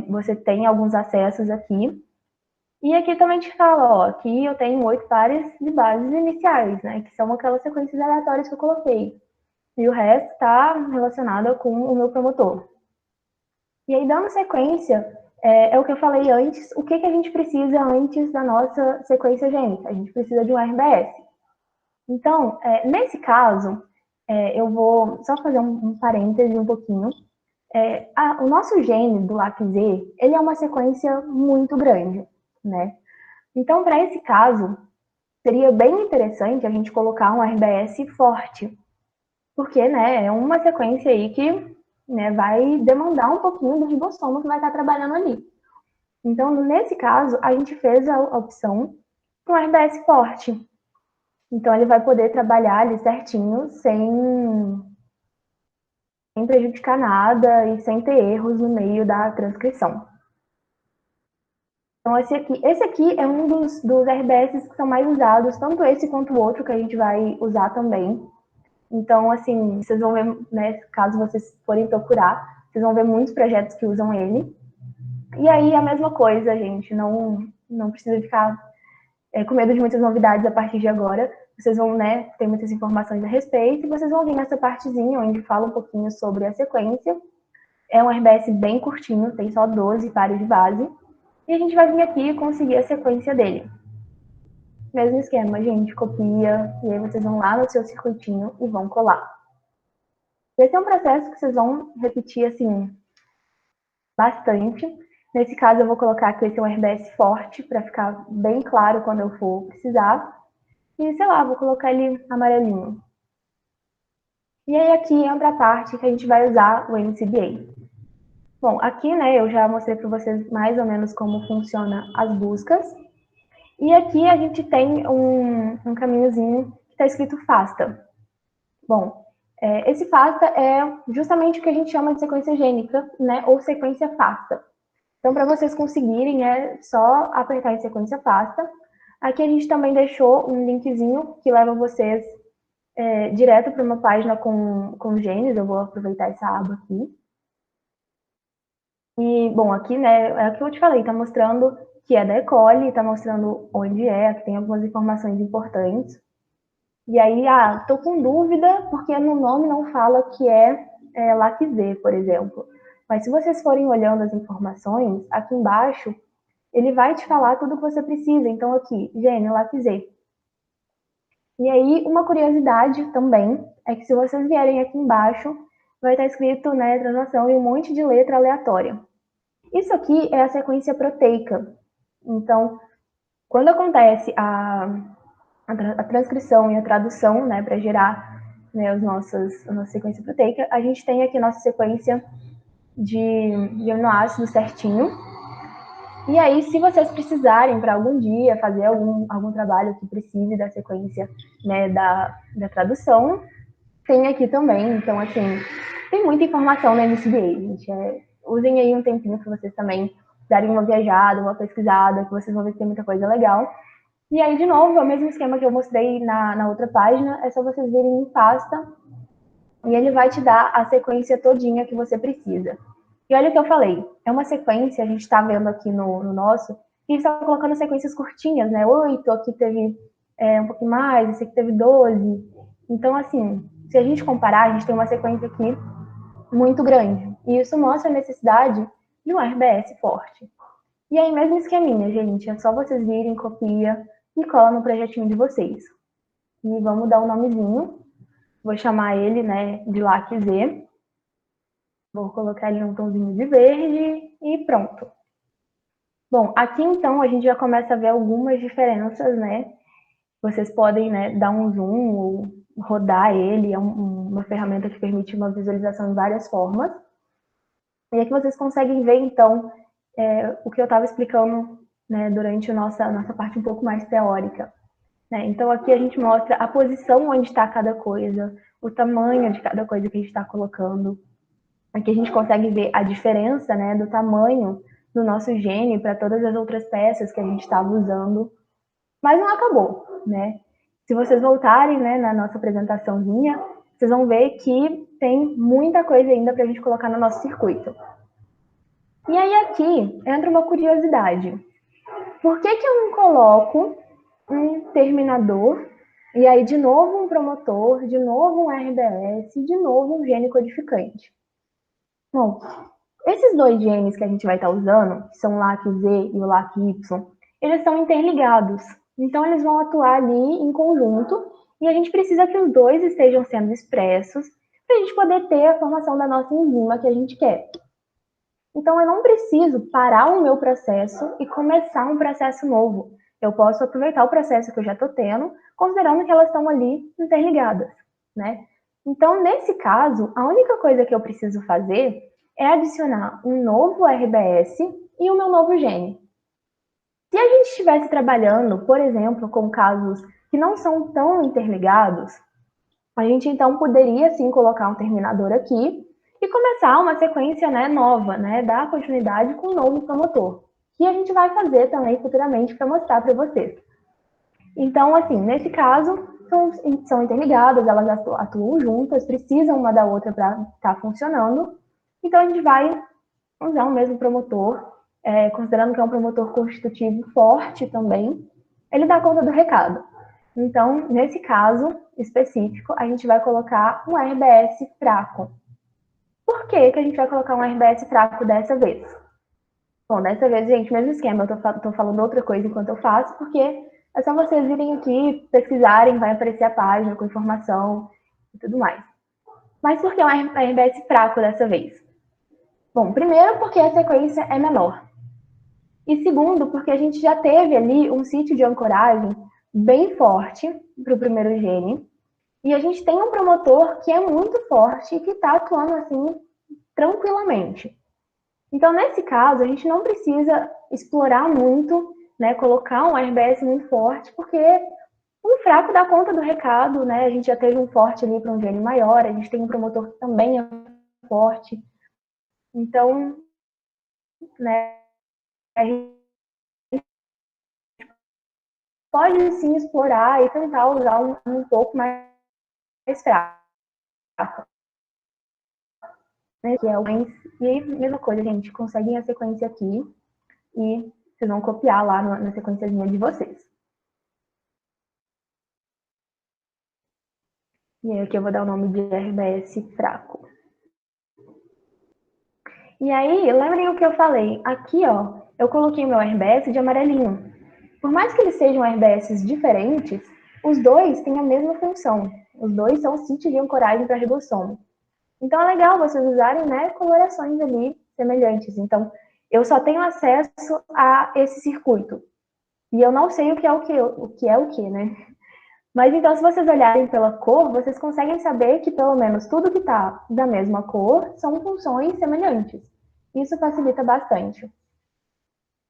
você tem alguns acessos aqui. E aqui também te fala, ó, aqui eu tenho 8 pares de bases iniciais, né, que são aquelas sequências aleatórias que eu coloquei. E o resto está relacionado com o meu promotor. E aí, dando sequência, é o que eu falei antes, o que a gente precisa antes da nossa sequência gênica? A gente precisa de um RBS. Então, nesse caso, eu vou só fazer um parêntese um pouquinho. O nosso gene do LAC-Z, ele é uma sequência muito grande, né? Então, para esse caso, seria bem interessante a gente colocar um RBS forte, porque, né, é uma sequência aí que, né, vai demandar um pouquinho do ribossomo que vai estar trabalhando ali. Então, nesse caso, a gente fez a opção com RBS forte. Então, ele vai poder trabalhar ali certinho, sem prejudicar nada e sem ter erros no meio da transcrição. Então, esse aqui é um dos RBS que são mais usados, tanto esse quanto o outro que a gente vai usar também. Então, assim, vocês vão ver, né, caso vocês forem procurar, vocês vão ver muitos projetos que usam ele. E aí, a mesma coisa, gente, não precisa ficar com medo de muitas novidades a partir de agora. Vocês vão, né, ter muitas informações a respeito e vocês vão vir nessa partezinha onde fala um pouquinho sobre a sequência. É um RBS bem curtinho, tem só 12 pares de base. E a gente vai vir aqui e conseguir a sequência dele. Mesmo esquema, gente, copia, e aí vocês vão lá no seu circuitinho e vão colar. Esse é um processo que vocês vão repetir, assim, bastante. Nesse caso, eu vou colocar aqui esse RBS forte, para ficar bem claro quando eu for precisar. E, sei lá, vou colocar ele amarelinho. E aí, aqui entra a parte que a gente vai usar o MCBA. Bom, aqui, né, eu já mostrei para vocês mais ou menos como funciona as buscas. E aqui a gente tem um caminhozinho que está escrito FASTA. Bom, esse FASTA é justamente o que a gente chama de sequência gênica, né, ou sequência FASTA. Então, para vocês conseguirem, é só apertar em sequência pasta. Aqui a gente também deixou um linkzinho que leva vocês direto para uma página com genes. Eu vou aproveitar essa aba aqui. E, bom, aqui, né, é o que eu te falei, está mostrando que é da E. coli, está mostrando onde é, aqui tem algumas informações importantes. E aí, tô com dúvida, porque no nome não fala que é LAC-Z, por exemplo. Mas se vocês forem olhando as informações, aqui embaixo, ele vai te falar tudo o que você precisa. Então, aqui, gene, LAC-Z. E aí, uma curiosidade também, é que se vocês vierem aqui embaixo, vai estar escrito, né, translação e um monte de letra aleatória. Isso aqui é a sequência proteica. Então, quando acontece a transcrição e a tradução, né, para gerar, né, a nossa sequência proteica, a gente tem aqui a nossa sequência de aminoácidos certinho. E aí, se vocês precisarem para algum dia fazer algum trabalho que precise da sequência, né, da tradução, tem aqui também. Então, assim, tem muita informação na MCDA, gente. Usem aí um tempinho para vocês também darem uma viajada, uma pesquisada, que vocês vão ver que tem muita coisa legal. E aí, de novo, é o mesmo esquema que eu mostrei na outra página, é só vocês virem em pasta e ele vai te dar a sequência todinha que você precisa. E olha o que eu falei, é uma sequência, a gente está vendo aqui no nosso, e está colocando sequências curtinhas, né? 8, aqui teve um pouquinho mais, esse aqui teve 12. Então, assim, se a gente comparar, a gente tem uma sequência aqui muito grande. E isso mostra a necessidade de um RBS forte. E aí, mesmo esqueminha, gente, é só vocês virem, copia e cola no projetinho de vocês. E vamos dar um nomezinho. Vou chamar ele, né, de LAC-Z. Vou colocar ele num tomzinho de verde e pronto. Bom, aqui então a gente já começa a ver algumas diferenças, né? Vocês podem, né, dar um zoom ou rodar ele, é uma ferramenta que permite uma visualização em várias formas. E aqui vocês conseguem ver, então, o que eu estava explicando, né, durante a nossa parte um pouco mais teórica. Né? Então, aqui a gente mostra a posição onde está cada coisa, o tamanho de cada coisa que a gente está colocando. Aqui a gente consegue ver a diferença, né, do tamanho do nosso gene para todas as outras peças que a gente estava usando. Mas não acabou, né? Se vocês voltarem, né, na nossa apresentaçãozinha, vocês vão ver que tem muita coisa ainda para a gente colocar no nosso circuito. E aí aqui entra uma curiosidade. Por que eu não coloco um terminador, e aí de novo um promotor, de novo um RBS, de novo um gene codificante? Bom, esses dois genes que a gente vai estar usando, que são o LAC-Z e o LAC-Y, eles são interligados. Então, eles vão atuar ali em conjunto e a gente precisa que os dois estejam sendo expressos para a gente poder ter a formação da nossa enzima que a gente quer. Então, eu não preciso parar o meu processo e começar um processo novo. Eu posso aproveitar o processo que eu já estou tendo, considerando que elas estão ali interligadas, né? Então, nesse caso, a única coisa que eu preciso fazer é adicionar um novo RBS e o meu novo gene. Se a gente estivesse trabalhando, por exemplo, com casos que não são tão interligados, a gente então poderia sim colocar um terminador aqui e começar uma sequência, né, nova, né, dar continuidade com um novo promotor, que a gente vai fazer também futuramente para mostrar para vocês. Então, assim, nesse caso, são interligadas, elas atuam juntas, precisam uma da outra para estar funcionando. Então, a gente vai usar o mesmo promotor, considerando que é um promotor constitutivo forte também, ele dá conta do recado. Então, nesse caso específico, a gente vai colocar um RBS fraco. Por que a gente vai colocar um RBS fraco dessa vez? Bom, dessa vez, gente, mesmo esquema, eu tô falando outra coisa enquanto eu faço, porque é só vocês virem aqui, pesquisarem, vai aparecer a página com informação e tudo mais. Mas por que um RBS fraco dessa vez? Bom, primeiro porque a sequência é menor. E segundo, porque a gente já teve ali um sítio de ancoragem bem forte para o primeiro gene, e a gente tem um promotor que é muito forte e que está atuando assim tranquilamente. Então, nesse caso, a gente não precisa explorar muito, né, colocar um RBS muito forte, porque um fraco dá conta do recado, né? A gente já teve um forte ali para um gene maior, a gente tem um promotor que também é forte. Então, né, a gente pode sim explorar e tentar usar um pouco mais fraco, né? Que é o mais... E aí, mesma coisa, gente, conseguem a sequência aqui e vocês vão copiar lá na sequenciazinha de vocês. E aí aqui eu vou dar o nome de RBS fraco. E aí, lembrem o que eu falei. Aqui, ó, eu coloquei meu RBS de amarelinho. Por mais que eles sejam RBS diferentes, os dois têm a mesma função. Os dois são CIT de ancoragem para ribossoma. Então é legal vocês usarem, né, colorações ali semelhantes. Então, eu só tenho acesso a esse circuito. E eu não sei o que é o que, né? Mas então, se vocês olharem pela cor, vocês conseguem saber que pelo menos tudo que está da mesma cor são funções semelhantes. Isso facilita bastante.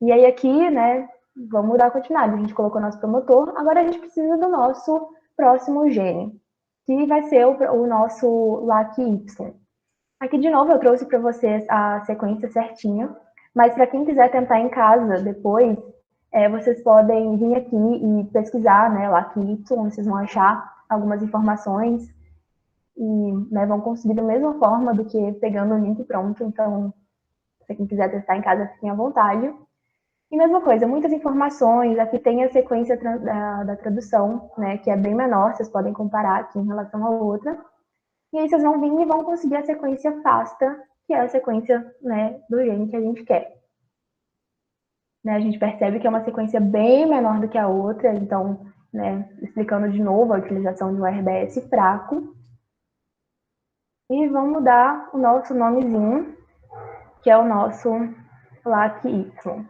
E aí aqui, né, vamos dar continuidade. A gente colocou nosso promotor, agora a gente precisa do nosso próximo gene, que vai ser o nosso LAC-Y. Aqui de novo eu trouxe para vocês a sequência certinha, mas para quem quiser tentar em casa depois, vocês podem vir aqui e pesquisar, né, LAC-Y, vocês vão achar algumas informações e, né, vão conseguir da mesma forma do que pegando o link pronto. Então, se quem quiser testar em casa, fiquem à vontade. E mesma coisa, muitas informações, aqui tem a sequência da tradução, né, que é bem menor, vocês podem comparar aqui em relação à outra. E aí vocês vão vir e vão conseguir a sequência FASTA, que é a sequência, né, do gene que a gente quer. Né, a gente percebe que é uma sequência bem menor do que a outra, então, né, explicando de novo a utilização de um RBS fraco. E vamos dar o nosso nomezinho, que é o nosso LAC-Y.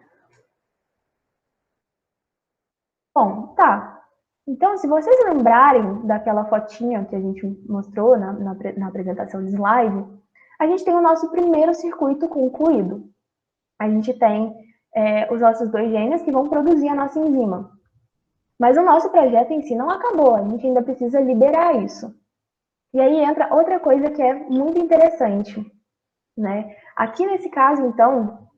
Bom, tá. Então, se vocês lembrarem daquela fotinha que a gente mostrou na apresentação de slide, a gente tem o nosso primeiro circuito concluído. A gente tem os nossos dois genes que vão produzir a nossa enzima. Mas o nosso projeto em si não acabou, a gente ainda precisa liberar isso. E aí entra outra coisa que é muito interessante, né? Aqui nesse caso, então,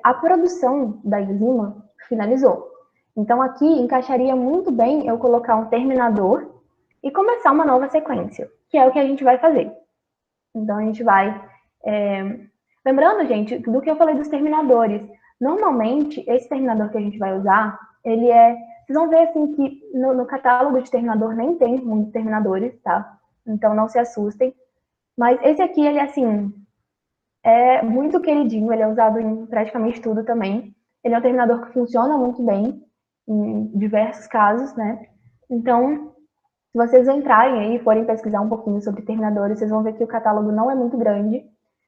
a produção da enzima finalizou. Então aqui encaixaria muito bem eu colocar um terminador e começar uma nova sequência, que é o que a gente vai fazer. Então a gente vai... Lembrando, gente, do que eu falei dos terminadores. Normalmente, esse terminador que a gente vai usar, ele é... Vocês vão ver, assim, que no catálogo de terminador nem tem muitos terminadores, tá? Então não se assustem. Mas esse aqui, ele, assim, é muito queridinho, ele é usado em praticamente tudo também. Ele é um terminador que funciona muito bem em diversos casos, né? Então, se vocês entrarem aí e forem pesquisar um pouquinho sobre terminadores, vocês vão ver que o catálogo não é muito grande,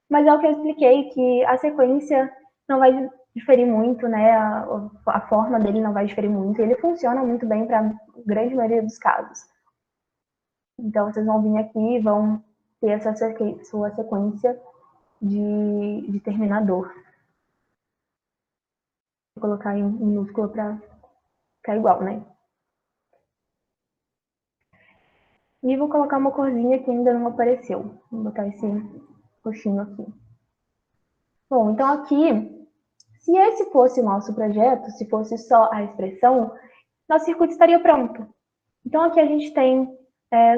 mas é o que eu expliquei, que a sequência não vai diferir muito, né? A forma dele não vai diferir muito, ele funciona muito bem para a grande maioria dos casos. Então, vocês vão vir aqui e vão ter essa sua sequência de terminador. Vou colocar em minúsculo para ficar igual, né? E vou colocar uma corzinha que ainda não apareceu. Vou botar esse roxinho aqui. Bom, então aqui, se esse fosse o nosso projeto, se fosse só a expressão, nosso circuito estaria pronto. Então aqui a gente tem,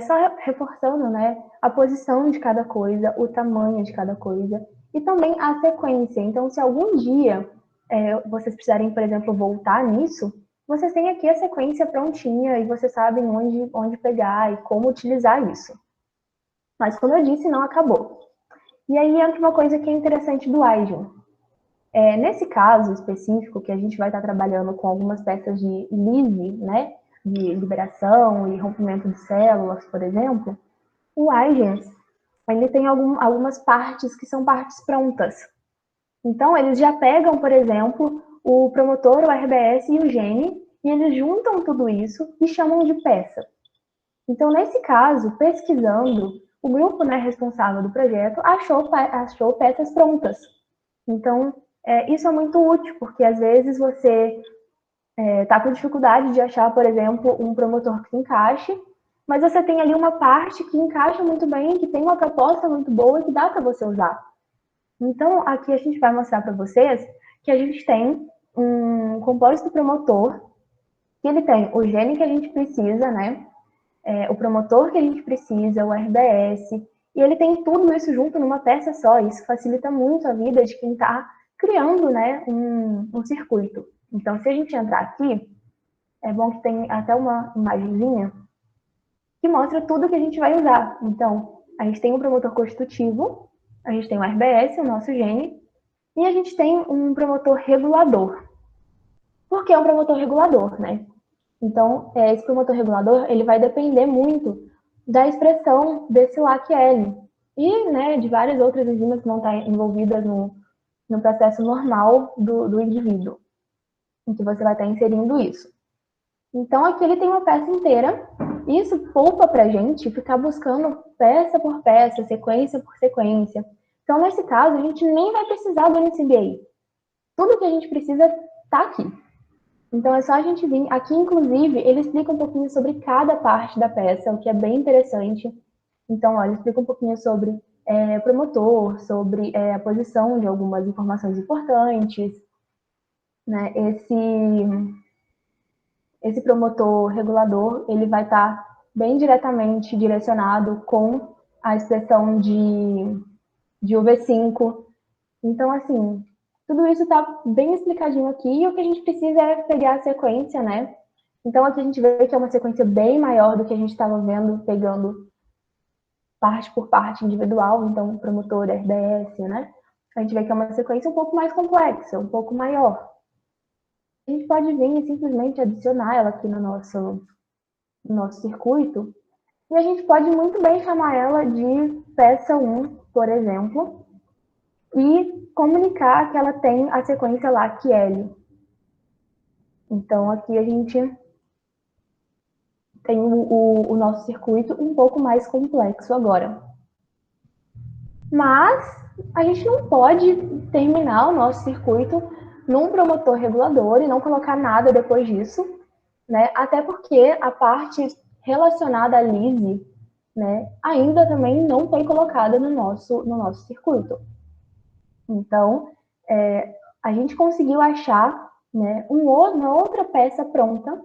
só reforçando, né, a posição de cada coisa, o tamanho de cada coisa, e também a sequência. Então, se algum dia vocês precisarem, por exemplo, voltar nisso, vocês têm aqui a sequência prontinha e vocês sabem onde pegar e como utilizar isso. Mas, como eu disse, não acabou. E aí entra uma coisa que é interessante do IGEN. Nesse caso específico, que a gente vai estar trabalhando com algumas peças de lyse, né, de liberação e rompimento de células, por exemplo, o IGEN, ele tem algumas partes que são partes prontas. Então, eles já pegam, por exemplo, o promotor, o RBS e o gene, e eles juntam tudo isso e chamam de peça. Então, nesse caso, pesquisando, o grupo, né, responsável do projeto achou peças prontas. Então, isso é muito útil, porque às vezes você está com dificuldade de achar, por exemplo, um promotor que se encaixe, mas você tem ali uma parte que encaixa muito bem, que tem uma proposta muito boa e que dá para você usar. Então, aqui a gente vai mostrar para vocês que a gente tem um compósito promotor, que ele tem o gene que a gente precisa, né? O promotor que a gente precisa, o RBS, e ele tem tudo isso junto numa peça só. Isso facilita muito a vida de quem está criando, né, um circuito. Então, se a gente entrar aqui, é bom que tem até uma imagenzinha que mostra tudo que a gente vai usar. Então, a gente tem um promotor constitutivo, a gente tem o RBS, o nosso gene, e a gente tem um promotor regulador. Por que é um promotor regulador, né? Então, esse promotor regulador, ele vai depender muito da expressão desse LAC-L e, né, de várias outras enzimas que vão estar envolvidas no processo normal do indivíduo, em que você vai estar inserindo isso. Então, aqui ele tem uma peça inteira, e isso poupa para a gente ficar buscando peça por peça, sequência por sequência. Então, nesse caso, a gente nem vai precisar do NCBA. Tudo que a gente precisa está aqui. Então, é só a gente vir. Aqui, inclusive, ele explica um pouquinho sobre cada parte da peça, o que é bem interessante. Então, olha, ele explica um pouquinho sobre promotor, sobre a posição de algumas informações importantes, né? Esse promotor regulador, ele vai estar bem diretamente direcionado com a expressão de UV5. Então, assim, tudo isso está bem explicadinho aqui, e o que a gente precisa é pegar a sequência, né? Então, aqui a gente vê que é uma sequência bem maior do que a gente estava vendo, pegando parte por parte individual, então, promotor, RBS, né? A gente vê que é uma sequência um pouco mais complexa, um pouco maior. A gente pode vir e simplesmente adicionar ela aqui no nosso circuito, e a gente pode muito bem chamar ela de peça 1, por exemplo, e comunicar que ela tem a sequência LAC-L. Então, aqui a gente tem o nosso circuito um pouco mais complexo agora. Mas a gente não pode terminar o nosso circuito num promotor regulador e não colocar nada depois disso, né? Até porque a parte relacionada à lise, né, ainda também não foi colocada no nosso circuito. Então, a gente conseguiu achar, né, uma outra peça pronta,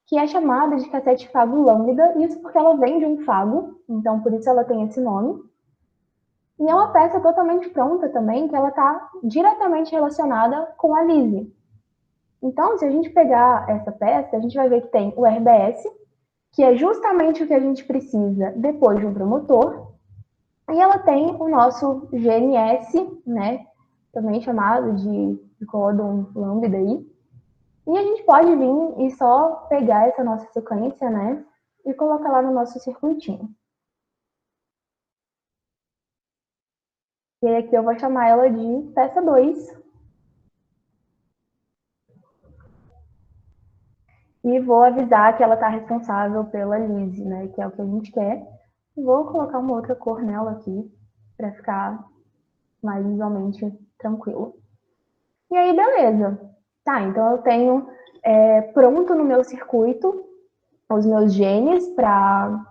que é chamada de cassete fago lambda, isso porque ela vem de um fago, então por isso ela tem esse nome. E é uma peça totalmente pronta também, que ela está diretamente relacionada com a lise. Então, se a gente pegar essa peça, a gente vai ver que tem o RBS, que é justamente o que a gente precisa depois de um promotor, e ela tem o nosso GNS, né, também chamado de códon lambda aí. E a gente pode vir e só pegar essa nossa sequência, né, e colocar lá no nosso circuitinho. E aí aqui eu vou chamar ela de peça 2. E vou avisar que ela está responsável pela lise, né, que é o que a gente quer. E vou colocar uma outra cor nela aqui, para ficar mais visualmente tranquilo. E aí, beleza. Tá, então eu tenho pronto no meu circuito os meus genes para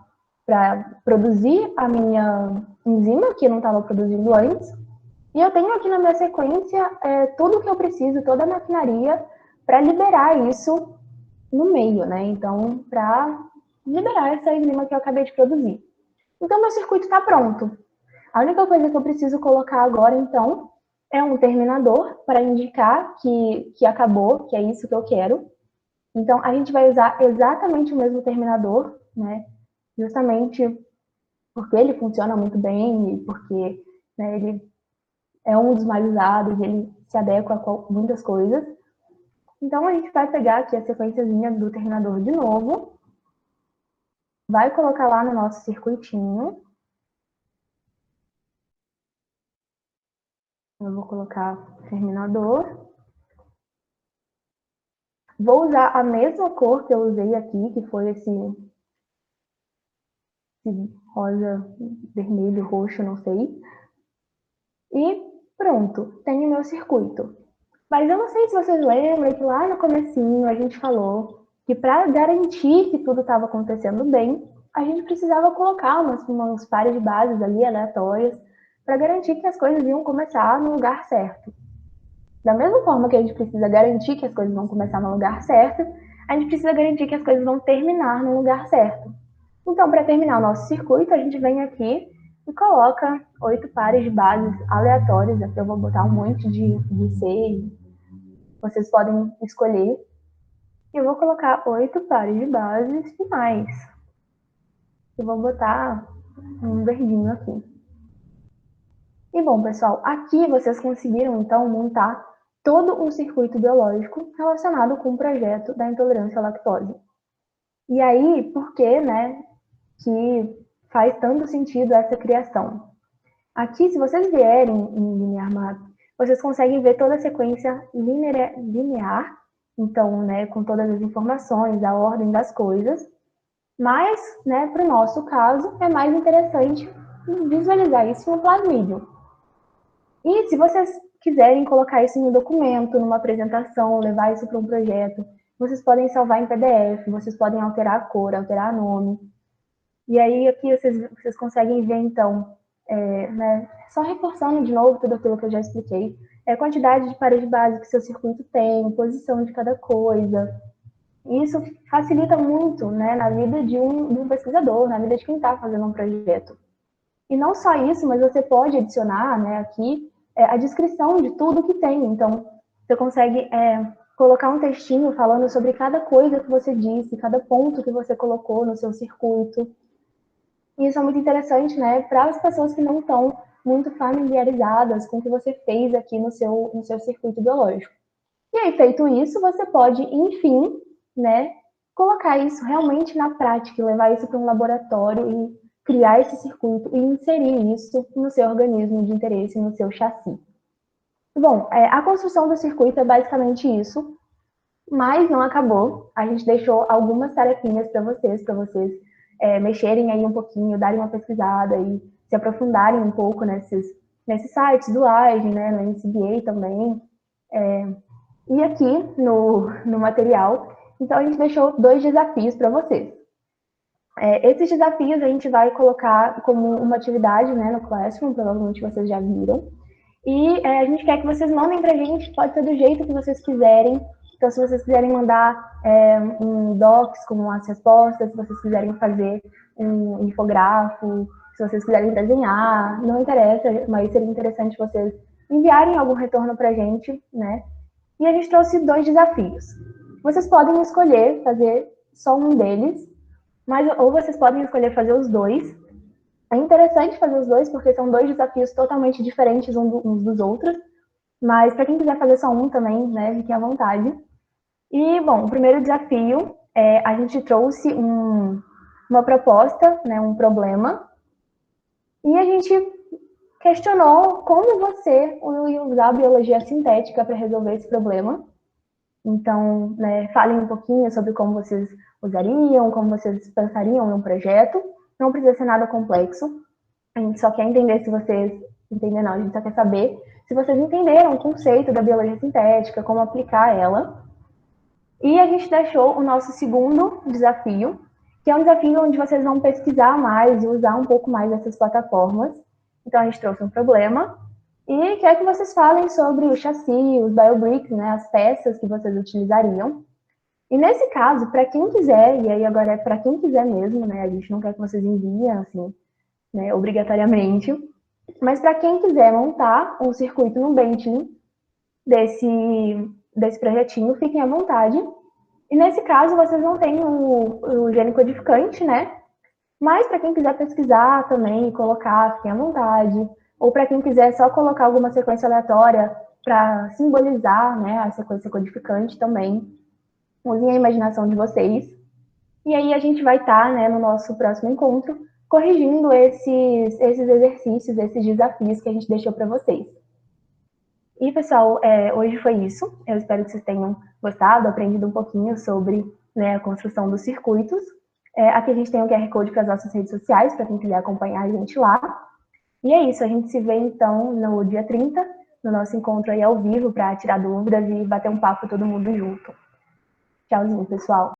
produzir a minha enzima, que eu não estava produzindo antes. E eu tenho aqui na minha sequência tudo que eu preciso, toda a maquinaria, para liberar isso no meio, né? Então, para liberar essa enzima que eu acabei de produzir. Então, meu circuito está pronto. A única coisa que eu preciso colocar agora, então, é um terminador para indicar que acabou, que é isso que eu quero. Então, a gente vai usar exatamente o mesmo terminador, né? Justamente porque ele funciona muito bem e porque, né, ele é um dos mais usados, ele se adequa a muitas coisas. Então, a gente vai pegar aqui a sequenciazinha do terminador de novo, vai colocar lá no nosso circuitinho. Eu vou colocar terminador. Vou usar a mesma cor que eu usei aqui, que foi esse rosa, vermelho, roxo, não sei. E pronto, tenho meu circuito. Mas eu não sei se vocês lembram que lá no comecinho a gente falou que para garantir que tudo estava acontecendo bem, a gente precisava colocar umas pares de bases ali aleatórias para garantir que as coisas iam começar no lugar certo. Da mesma forma que a gente precisa garantir que as coisas vão começar no lugar certo, a gente precisa garantir que as coisas vão terminar no lugar certo. Então, para terminar o nosso circuito, a gente vem aqui e coloca 8 pares de bases aleatórias. Aqui eu vou botar um monte de C, vocês podem escolher. E eu vou colocar 8 pares de bases finais. Eu vou botar um verdinho aqui. E bom, pessoal, aqui vocês conseguiram, então, montar todo um circuito biológico relacionado com o projeto da intolerância à lactose. E aí, por que, né, que faz tanto sentido essa criação? Aqui, se vocês vierem em Linear Map, vocês conseguem ver toda a sequência linear, então, né, com todas as informações, a ordem das coisas, mas, né, para o nosso caso, é mais interessante visualizar isso no plasmídio. E se vocês quiserem colocar isso em um documento, numa apresentação, levar isso para um projeto, vocês podem salvar em PDF, vocês podem alterar a cor, alterar o nome. E aí aqui vocês conseguem ver, então, né, só reforçando de novo tudo aquilo que eu já expliquei, quantidade de pares de base que seu circuito tem, posição de cada coisa. E isso facilita muito, né, na vida de um pesquisador, na vida de quem está fazendo um projeto. E não só isso, mas você pode adicionar, né, aqui a descrição de tudo que tem. Então, você consegue colocar um textinho falando sobre cada coisa que você disse, cada ponto que você colocou no seu circuito. E isso é muito interessante, né, para as pessoas que não estão muito familiarizadas com o que você fez aqui no seu circuito biológico. E aí, feito isso, você pode, enfim, né, colocar isso realmente na prática, levar isso para um laboratório e criar esse circuito e inserir isso no seu organismo de interesse, no seu chassi. Bom, a construção do circuito é basicamente isso, mas não acabou. A gente deixou algumas tarefinhas para vocês mexerem aí um pouquinho, darem uma pesquisada e se aprofundarem um pouco nesses sites do AGE, né, na NCBA também. E aqui no material, então a gente deixou 2 desafios para vocês. Esses desafios a gente vai colocar como uma atividade, né, no Classroom, provavelmente vocês já viram. E a gente quer que vocês mandem para a gente, pode ser do jeito que vocês quiserem. Então, se vocês quiserem mandar um docs com as respostas, se vocês quiserem fazer um infográfico, se vocês quiserem desenhar, não interessa, mas seria interessante vocês enviarem algum retorno para a gente, né? E a gente trouxe 2 desafios. Vocês podem escolher fazer só um deles, ou vocês podem escolher fazer os 2. É interessante fazer os 2, porque são 2 desafios totalmente diferentes uns dos outros, mas para quem quiser fazer só um também, né, fiquem à vontade. E, bom, o primeiro desafio, a gente trouxe uma proposta, né, um problema, e a gente questionou como você ia usar a biologia sintética para resolver esse problema. Então, né, falem um pouquinho sobre como vocês usariam, como vocês pensariam em um projeto. Não precisa ser nada complexo. A gente só quer entender se vocês... Entender não, a gente só quer saber se vocês entenderam o conceito da biologia sintética, como aplicar ela. E a gente deixou o nosso segundo desafio, que é um desafio onde vocês vão pesquisar mais e usar um pouco mais essas plataformas. Então, a gente trouxe um problema e quer que vocês falem sobre o chassi, os biobricks, né, as peças que vocês utilizariam. E nesse caso, para quem quiser, e aí agora é para quem quiser mesmo, né, a gente não quer que vocês enviem, assim, né, obrigatoriamente, mas para quem quiser montar um circuito no Bentley desse projetinho, fiquem à vontade. E nesse caso, vocês não têm o gene codificante, né? Mas para quem quiser pesquisar também e colocar, fiquem à vontade. Ou para quem quiser só colocar alguma sequência aleatória para simbolizar, né, a sequência codificante também, usem a imaginação de vocês. E aí a gente vai estar, né, no nosso próximo encontro, corrigindo esses exercícios, esses desafios que a gente deixou para vocês. E, pessoal, hoje foi isso. Eu espero que vocês tenham gostado, aprendido um pouquinho sobre, né, a construção dos circuitos. Aqui a gente tem o QR Code para as nossas redes sociais, para quem quiser acompanhar a gente lá. E é isso, a gente se vê, então, no dia 30, no nosso encontro aí ao vivo, para tirar dúvidas e bater um papo todo mundo junto. Tchauzinho, pessoal.